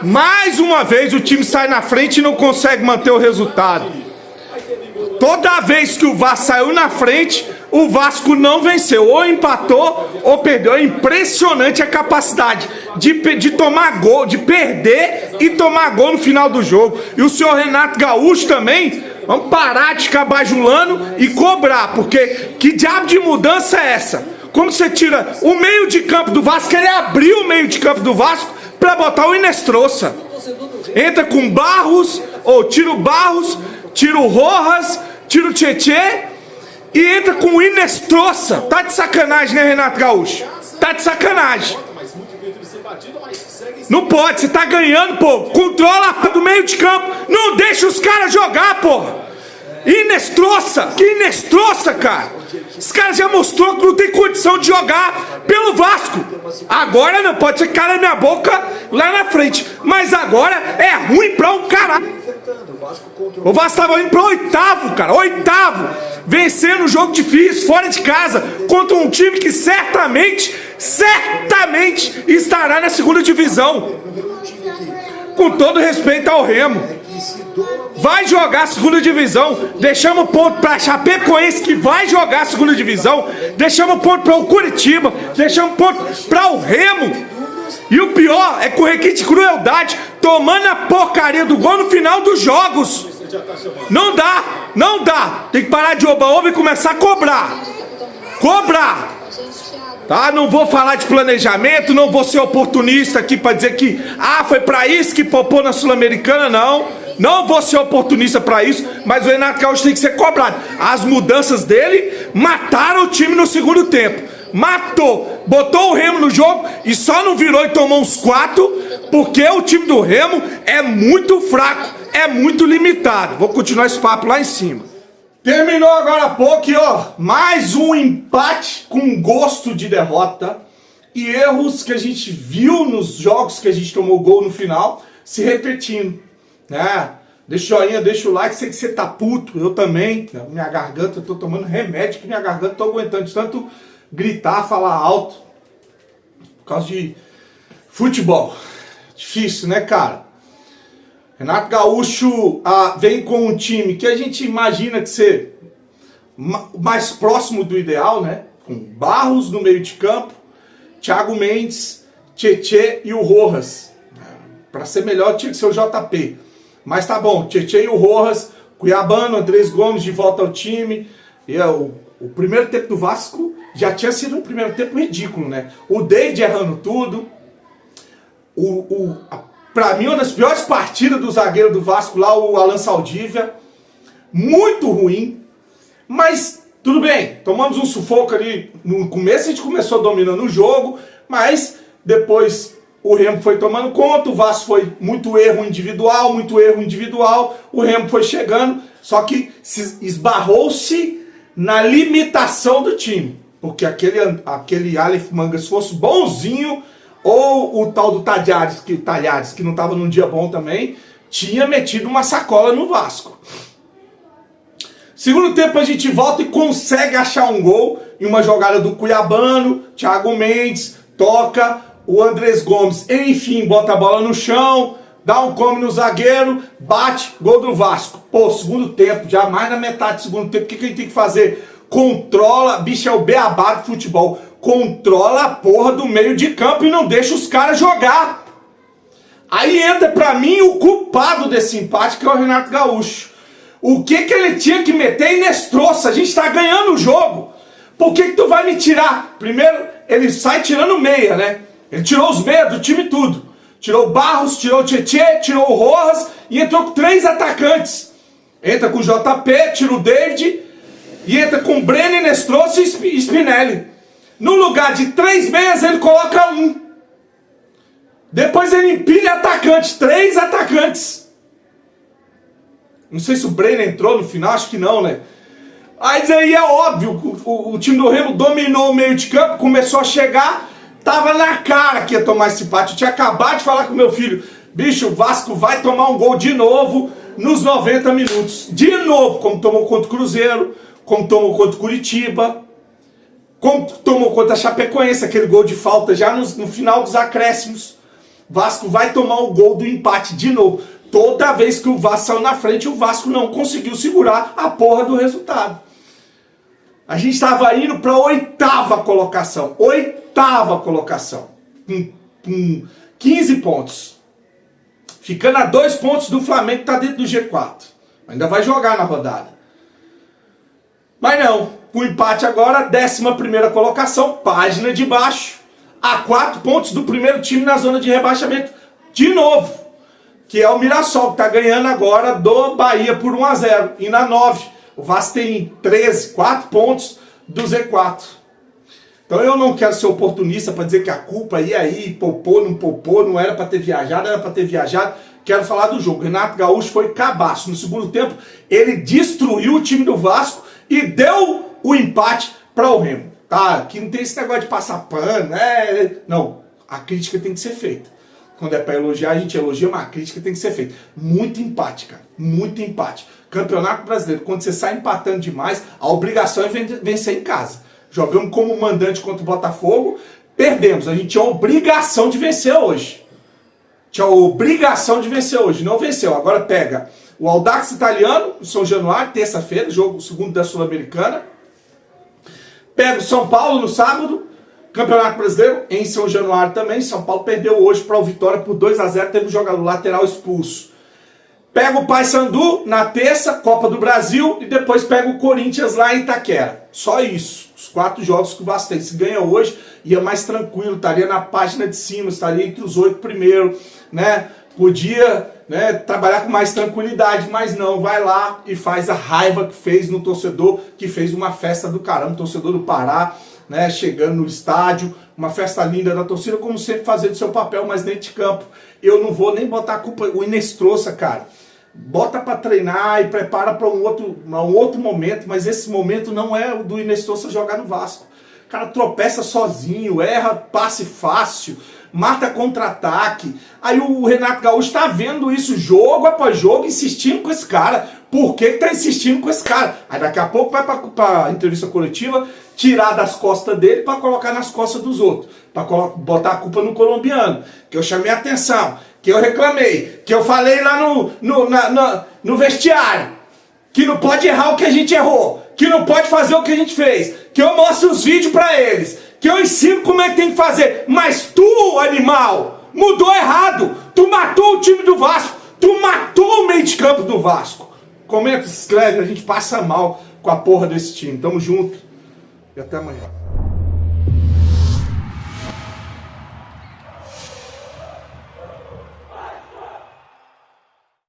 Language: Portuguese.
Mais uma vez o time sai na frente e não consegue manter o resultado. Toda vez que o Vasco saiu na frente, o Vasco não venceu. Ou empatou ou perdeu. É impressionante a capacidade de tomar gol, de perder e tomar gol no final do jogo. E o senhor Renato Gaúcho também, vamos parar de ficar bajulando e cobrar. Porque que diabo de mudança é essa? Como você tira o meio de campo do Vasco, ele abriu o meio de campo do Vasco para botar o Inestrosa. Entra com Barros, ou tira o Barros, tira o Rojas, tira o Tietê e entra com o Inestrosa. Tá de sacanagem, né, Renato Gaúcho? Tá de sacanagem. Não pode, você tá ganhando, pô. Controla do meio de campo. Não deixa os caras jogar, porra. Inestrosa, que Inestrosa, cara. Esse cara já mostrou que não tem condição de jogar pelo Vasco. Agora não pode ser cara na minha boca lá na frente. Mas agora é ruim pra um caralho. O Vasco tava indo pro oitavo, cara. Oitavo. Vencendo um jogo difícil, fora de casa, contra um time que certamente estará na segunda divisão. Com todo respeito ao Remo. Vai jogar a segunda divisão. Deixamos ponto pra Chapecoense, que vai jogar a segunda divisão. Deixamos ponto para o Curitiba. Deixamos ponto para o Remo. E o pior é com requinte de crueldade, tomando a porcaria do gol no final dos jogos. Não dá, não dá. Tem que parar de oba-oba e começar a cobrar. Cobrar. Tá? Não vou falar de planejamento, não vou ser oportunista aqui para dizer que foi para isso que popou na Sul-Americana, não. Não vou ser oportunista para isso, mas o Renato Gaúcho tem que ser cobrado. As mudanças dele mataram o time no segundo tempo. Matou, botou o Remo no jogo e só não virou e tomou uns 4, porque o time do Remo é muito fraco, é muito limitado. Vou continuar esse papo lá em cima. Terminou agora há pouco, ó, mais um empate com gosto de derrota e erros que a gente viu nos jogos que a gente tomou gol no final se repetindo, né? Deixa o joinha, deixa o like, sei que você tá puto, eu também, minha garganta, eu tô tomando remédio que minha garganta tô aguentando de tanto gritar, falar alto, por causa de futebol. Difícil, né, cara? Renato Gaúcho vem com um time que a gente imagina que ser mais próximo do ideal, né? Com Barros no meio de campo, Thiago Mendes, Tietê e o Rojas. Para ser melhor tinha que ser o JP. Mas tá bom, Tietê e o Rojas, Cuiabano, Andrés Gomes de volta ao time. E o primeiro tempo do Vasco já tinha sido um primeiro tempo ridículo, né? O Deide errando tudo. Pra mim, uma das piores partidas do zagueiro do Vasco lá, o Alan Saldívia. Muito ruim. Mas, tudo bem. Tomamos um sufoco ali. No começo a gente começou dominando o jogo. Mas, depois o Remo foi tomando conta. O Vasco foi muito erro individual. O Remo foi chegando. Só que esbarrou-se na limitação do time. Porque aquele Aleph Mangas fosse bonzinho... Ou o tal do Talhares, que não estava num dia bom também, tinha metido uma sacola no Vasco. Segundo tempo a gente volta e consegue achar um gol em uma jogada do Cuiabano, Thiago Mendes, toca, o Andrés Gomes, enfim, bota a bola no chão, dá um come no zagueiro, bate, gol do Vasco. Pô, segundo tempo, já mais na metade do segundo tempo, o que a gente tem que fazer? Controla, bicho, é o beabá do futebol. Controla a porra do meio de campo e não deixa os caras jogar. Aí entra pra mim o culpado desse empate, que é o Renato Gaúcho. O que ele tinha que meter Inestrosa? A gente tá ganhando o jogo. Por que tu vai me tirar? Primeiro, ele sai tirando meia, né? Ele tirou os meias do time tudo. Tirou o Barros, tirou o Tietê, tirou o Rojas e entrou com 3 atacantes. Entra com o JP, tira o David e entra com o Breno, Inestrosa e Spinelli. No lugar de 3 meias, ele coloca 1. Depois ele empilha atacante, 3 atacantes. Não sei se o Breno entrou no final, acho que não, né? Mas aí é óbvio, o time do Remo dominou o meio de campo, começou a chegar, tava na cara que ia tomar esse empate. Eu tinha acabado de falar com meu filho, bicho, o Vasco vai tomar um gol de novo nos 90 minutos. De novo, como tomou contra o Cruzeiro, como tomou contra o Curitiba, como tomou contra a Chapecoense, aquele gol de falta já no final dos acréscimos. Vasco vai tomar o gol do empate de novo. Toda vez que o Vasco saiu na frente, o Vasco não conseguiu segurar a porra do resultado. A gente estava indo para a 8ª colocação. 8ª colocação. Com 15 pontos. Ficando a 2 pontos do Flamengo, que está dentro do G4. Ainda vai jogar na rodada. Mas não. Com empate agora, 11ª colocação. Página de baixo. A 4 pontos do primeiro time na zona de rebaixamento. De novo. Que é o Mirassol, que está ganhando agora do Bahia por 1-0. E na 9. O Vasco tem 13, 4 pontos do Z4. Então eu não quero ser oportunista para dizer que a culpa aí, poupou, não era para ter viajado, era para ter viajado. Quero falar do jogo. Renato Gaúcho foi cabaço. No segundo tempo, ele destruiu o time do Vasco e deu o empate para o Remo. Tá? Aqui não tem esse negócio de passar pano, né? Não, a crítica tem que ser feita. Quando é para elogiar, a gente elogia, mas a crítica tem que ser feita. Muito empate, cara. Muito empate. Campeonato Brasileiro, quando você sai empatando demais, a obrigação é vencer em casa. Jogamos como mandante contra o Botafogo, perdemos. A gente tinha a obrigação de vencer hoje. Tinha a obrigação de vencer hoje. Não venceu. Agora pega o Audax Italiano, o São Januário, terça-feira, jogo segundo da Sul-Americana. Pega o São Paulo no sábado. Campeonato Brasileiro em São Januário também. São Paulo perdeu hoje para o Vitória por 2-0, teve um jogador lateral expulso. Pega o Paysandu na terça, Copa do Brasil, e depois pega o Corinthians lá em Itaquera. Só isso. Os 4 jogos que o Vasco tem. Se ganha hoje, ia mais tranquilo, estaria na página de cima, estaria entre os 8 primeiros, né? Podia, né, trabalhar com mais tranquilidade, mas não, vai lá e faz a raiva que fez no torcedor, que fez uma festa do caramba, torcedor do Pará, né, chegando no estádio, uma festa linda da torcida, como sempre fazendo seu papel, mas dentro de campo. Eu não vou nem botar a culpa, o Inestrosa, cara, bota para treinar e prepara para um outro momento, mas esse momento não é o do Inestrosa jogar no Vasco. O cara tropeça sozinho, erra passe fácil, mata contra-ataque. Aí o Renato Gaúcho tá vendo isso jogo após jogo, insistindo com esse cara. Por que tá insistindo com esse cara? Aí daqui a pouco vai pra entrevista coletiva, tirar das costas dele para colocar nas costas dos outros. Para botar a culpa no colombiano. Que eu chamei a atenção, que eu reclamei, que eu falei lá no vestiário, que não pode errar o que a gente errou, que não pode fazer o que a gente fez, que eu mostro os vídeos para eles, que eu ensino como é que tem que fazer. Mas tu, animal, mudou errado. Tu matou o time do Vasco. Tu matou o meio de campo do Vasco. Comenta, se inscreve, a gente passa mal com a porra desse time. Tamo junto e até amanhã.